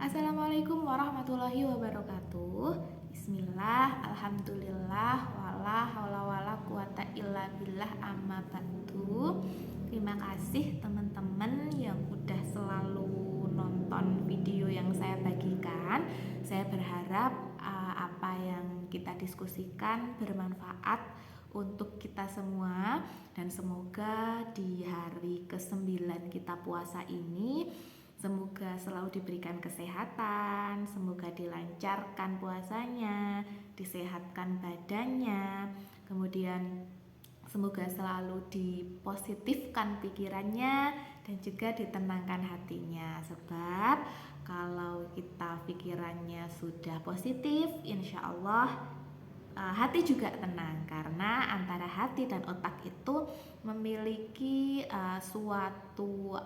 Assalamualaikum warahmatullahi wabarakatuh. Bismillah, alhamdulillah, wala haula wala quwata illa billah, amma ba'du. Terima kasih teman-teman yang udah selalu nonton video yang saya bagikan. Saya berharap apa yang kita diskusikan bermanfaat untuk kita semua, dan semoga di hari ke-9 kita puasa ini semoga selalu diberikan kesehatan, semoga dilancarkan puasanya, disehatkan badannya, kemudian semoga selalu dipositifkan pikirannya dan juga ditenangkan hatinya. Sebab kalau kita pikirannya sudah positif, insya Allah hati juga tenang, karena antara hati dan otak itu memiliki suatu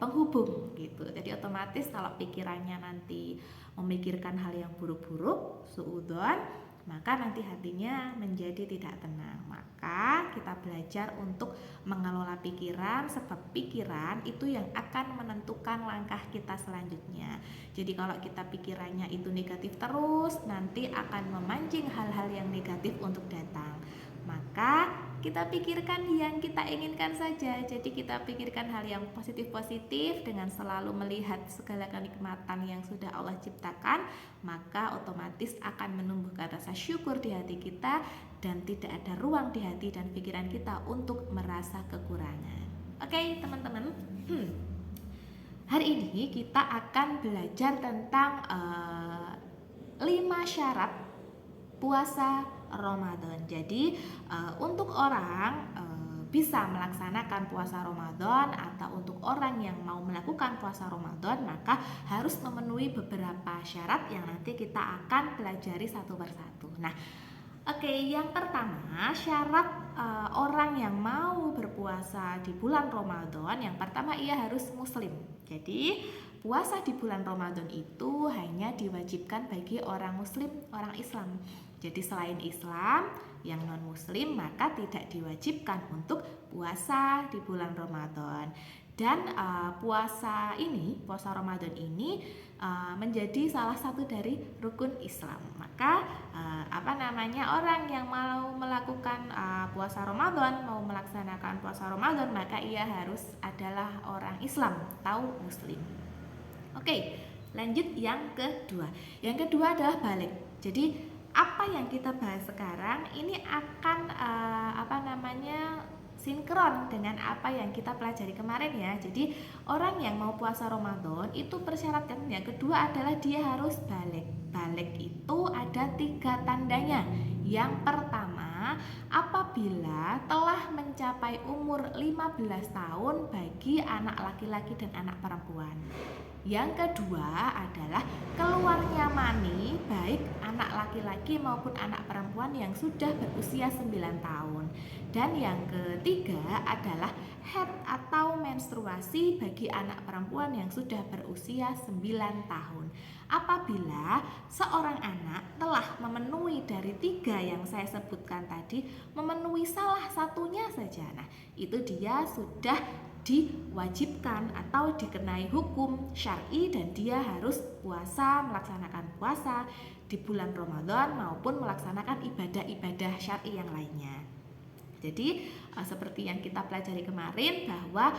penghubung gitu. Jadi otomatis kalau pikirannya nanti memikirkan hal yang buruk-buruk, suudzon, maka nanti hatinya menjadi tidak tenang. Maka kita belajar untuk mengelola pikiran, sebab pikiran itu yang akan menentukan langkah kita selanjutnya. Jadi kalau kita pikirannya itu negatif terus, nanti akan memancing hal-hal yang negatif untuk datang. Maka kita pikirkan yang kita inginkan saja. Jadi kita pikirkan hal yang positif-positif dengan selalu melihat segala kenikmatan yang sudah Allah ciptakan, maka otomatis akan menumbuhkan rasa syukur di hati kita dan tidak ada ruang di hati dan pikiran kita untuk merasa kekurangan. Oke, teman-teman. Hari ini kita akan belajar tentang 5 syarat puasa Ramadan. Jadi untuk orang bisa melaksanakan puasa Ramadan atau untuk orang yang mau melakukan puasa Ramadan, maka harus memenuhi beberapa syarat yang nanti kita akan pelajari satu persatu. Nah, yang pertama, syarat orang yang mau berpuasa di bulan Ramadan, yang pertama ia harus muslim. Jadi puasa di bulan Ramadan itu hanya diwajibkan bagi orang muslim, orang Islam. Jadi selain Islam yang non muslim maka tidak diwajibkan untuk puasa di bulan Ramadan. Dan puasa Ramadan ini menjadi salah satu dari rukun Islam. Maka orang yang mau melakukan puasa Ramadan, mau melaksanakan puasa Ramadan, maka ia harus adalah orang Islam atau muslim. Oke, lanjut yang kedua. Yang kedua adalah balik. Jadi apa yang kita bahas sekarang ini akan sinkron dengan apa yang kita pelajari kemarin ya. Jadi orang yang mau puasa Ramadan itu persyaratan yang kedua adalah dia harus balik. Balik itu ada 3 tandanya. Yang pertama, apabila telah mencapai umur 15 tahun bagi anak laki-laki dan anak perempuan. Yang kedua adalah keluarnya mani baik anak laki-laki maupun anak perempuan yang sudah berusia 9 tahun. Dan yang ketiga adalah haid atau menstruasi bagi anak perempuan yang sudah berusia 9 tahun. Apabila seorang anak telah memenuhi dari 3 yang saya sebutkan tadi, memenuhi salah satunya saja, nah itu dia sudah diwajibkan atau dikenai hukum syar'i dan dia harus melaksanakan puasa di bulan Ramadan maupun melaksanakan ibadah-ibadah syar'i yang lainnya. Jadi seperti yang kita pelajari kemarin bahwa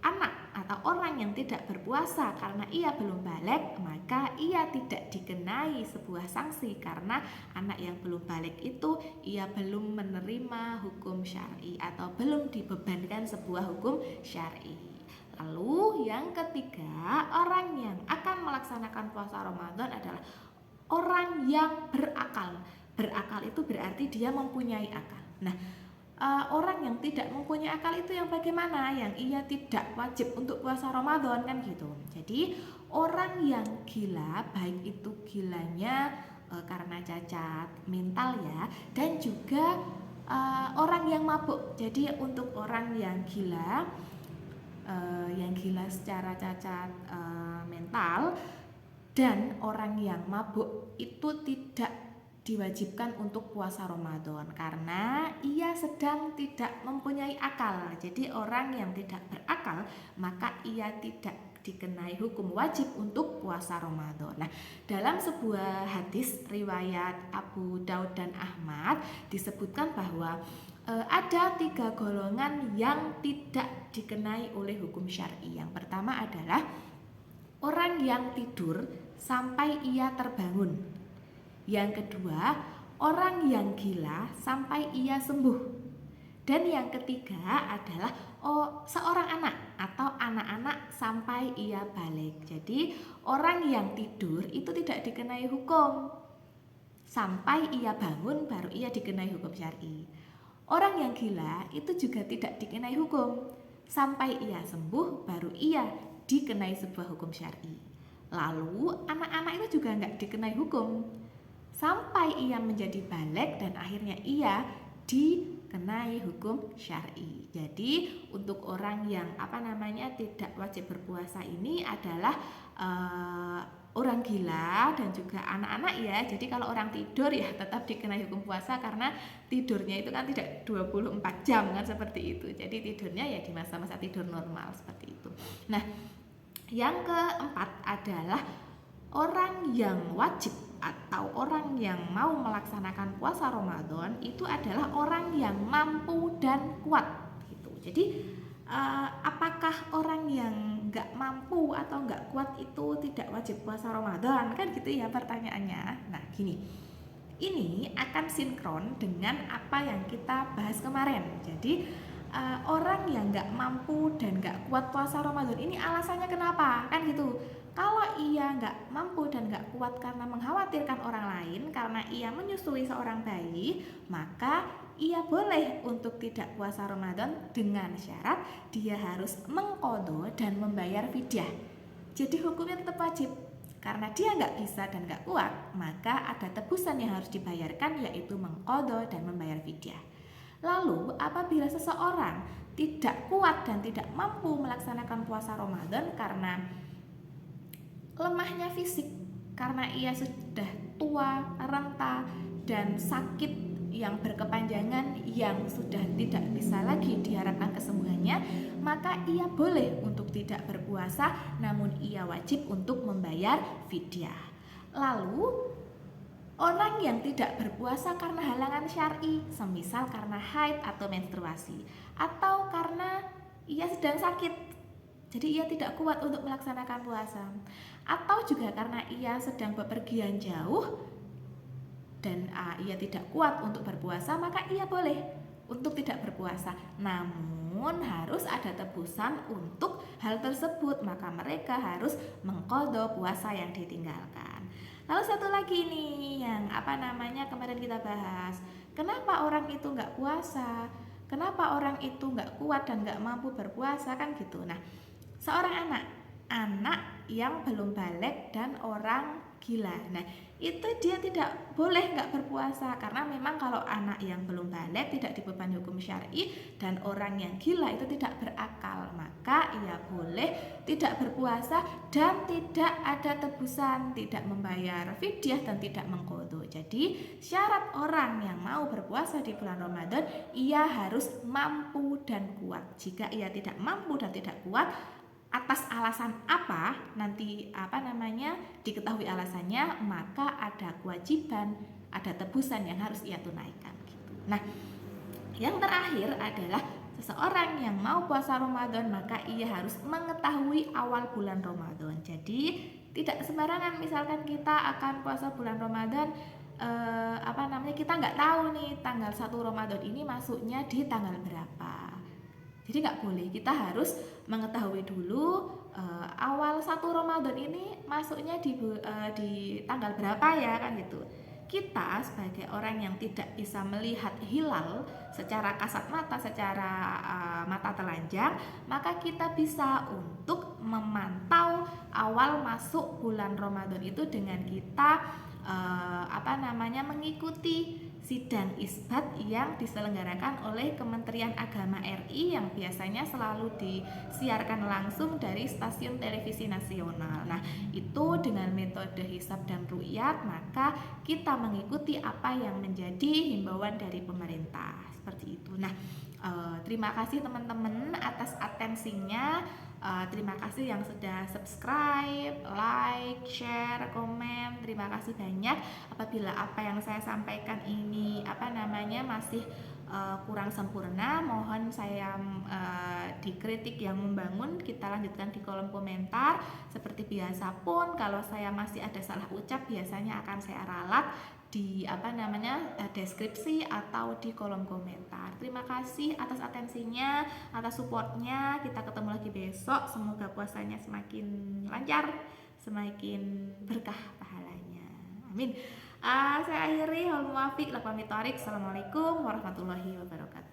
anak atau orang yang tidak berpuasa karena ia belum balik, maka ia tidak dikenai sebuah sanksi karena anak yang belum balik itu ia belum menerima hukum syar'i atau belum dibebankan sebuah hukum syar'i. Lalu yang ketiga, orang yang akan melaksanakan puasa Ramadan adalah orang yang berakal. Berakal itu berarti dia mempunyai akal. Nah, orang yang tidak mempunyai akal itu yang bagaimana? Yang ia tidak wajib untuk puasa Ramadan kan gitu. Jadi orang yang gila, baik itu gilanya karena cacat mental ya, dan juga orang yang mabuk. Jadi untuk orang yang gila secara cacat mental dan orang yang mabuk itu tidak diwajibkan untuk puasa Ramadan karena ia sedang tidak mempunyai akal. Jadi orang yang tidak berakal maka ia tidak dikenai hukum wajib untuk puasa Ramadan. Nah, dalam sebuah hadis riwayat Abu Daud dan Ahmad disebutkan bahwa ada 3 golongan yang tidak dikenai oleh hukum syar'i. Yang pertama adalah orang yang tidur sampai ia terbangun. Yang kedua, orang yang gila sampai ia sembuh. Dan yang ketiga adalah seorang anak atau anak-anak sampai ia balik. Jadi orang yang tidur itu tidak dikenai hukum. Sampai ia bangun baru ia dikenai hukum syar'i. Orang yang gila itu juga tidak dikenai hukum. Sampai ia sembuh baru ia dikenai sebuah hukum syar'i. Lalu anak-anak itu juga nggak dikenai hukum. Sampai ia menjadi balik dan akhirnya ia dikenai hukum syar'i. Jadi untuk orang yang tidak wajib berpuasa ini adalah orang gila dan juga anak-anak ya. Jadi kalau orang tidur ya tetap dikenai hukum puasa karena tidurnya itu kan tidak 24 jam kan seperti itu. Jadi tidurnya ya di masa-masa tidur normal seperti itu. Nah, yang keempat adalah orang yang wajib atau orang yang mau melaksanakan puasa Ramadan itu adalah orang yang mampu dan kuat gitu. Jadi apakah orang yang nggak mampu atau nggak kuat itu tidak wajib puasa Ramadan? Kan gitu ya pertanyaannya. Nah gini, ini akan sinkron dengan apa yang kita bahas kemarin. Jadi orang yang nggak mampu dan nggak kuat puasa Ramadan ini alasannya kenapa? Kan gitu. Kalau ia nggak mampu dan nggak kuat karena mengkhawatirkan orang lain, karena ia menyusui seorang bayi, maka ia boleh untuk tidak puasa Ramadan dengan syarat dia harus mengqadha dan membayar fidyah. Jadi hukumnya tetap wajib. Karena dia nggak bisa dan nggak kuat, maka ada tebusan yang harus dibayarkan, yaitu mengqadha dan membayar fidyah. Lalu apabila seseorang tidak kuat dan tidak mampu melaksanakan puasa Ramadan karena lemahnya fisik, karena ia sudah tua, renta, dan sakit yang berkepanjangan yang sudah tidak bisa lagi diharapkan kesembuhannya, maka ia boleh untuk tidak berpuasa, namun ia wajib untuk membayar fidyah. Lalu orang yang tidak berpuasa karena halangan syar'i, semisal karena haid atau menstruasi, atau karena ia sedang sakit, jadi ia tidak kuat untuk melaksanakan puasa, atau juga karena ia sedang bepergian jauh dan ia tidak kuat untuk berpuasa, maka ia boleh untuk tidak berpuasa. Namun harus ada tebusan untuk hal tersebut, maka mereka harus mengqadha puasa yang ditinggalkan. Lalu satu lagi nih yang kemarin kita bahas, kenapa orang itu nggak puasa, kenapa orang itu nggak kuat dan nggak mampu berpuasa, kan gitu. Nah, seorang anak yang belum balik dan orang gila, nah itu dia tidak boleh nggak berpuasa, karena memang kalau anak yang belum balik tidak dibebani hukum syar'i dan orang yang gila itu tidak berakal, maka ia boleh tidak berpuasa dan tidak ada tebusan, tidak membayar fidyah dan tidak mengqadha. Jadi syarat orang yang mau berpuasa di bulan Ramadan, ia harus mampu dan kuat. Jika ia tidak mampu dan tidak kuat, atas alasan apa nanti diketahui alasannya, maka ada kewajiban, ada tebusan yang harus ia tunaikan gitu. Nah, yang terakhir adalah seseorang yang mau puasa Ramadan, maka ia harus mengetahui awal bulan Ramadan. Jadi tidak sembarangan misalkan kita akan puasa bulan Ramadan, kita nggak tahu nih tanggal 1 Ramadan ini masuknya di tanggal berapa. Jadi nggak boleh, kita harus mengetahui dulu awal 1 Ramadan ini masuknya di tanggal berapa ya, kan gitu. Kita sebagai orang yang tidak bisa melihat hilal secara kasat mata, secara mata telanjang, maka kita bisa untuk memantau awal masuk bulan Ramadan itu dengan kita mengikuti sidang isbat yang diselenggarakan oleh Kementerian Agama RI yang biasanya selalu disiarkan langsung dari stasiun televisi nasional. Nah, itu dengan metode hisab dan ru'yat, maka kita mengikuti apa yang menjadi himbauan dari pemerintah. Seperti itu. Nah, terima kasih teman-teman atas atensinya. Terima kasih yang sudah subscribe, like, share, komen. Terima kasih banyak. Apabila apa yang saya sampaikan ini masih kurang sempurna, mohon saya dikritik yang membangun. Kita lanjutkan di kolom komentar. Seperti biasa pun, kalau saya masih ada salah ucap, biasanya akan saya ralat di deskripsi atau di kolom komentar. Terima kasih atas atensinya, atas supportnya. Kita ketemu lagi besok. Semoga puasanya semakin lancar, semakin berkah pahalanya. Amin. Saya akhiri. Assalamualaikum warahmatullahi wabarakatuh.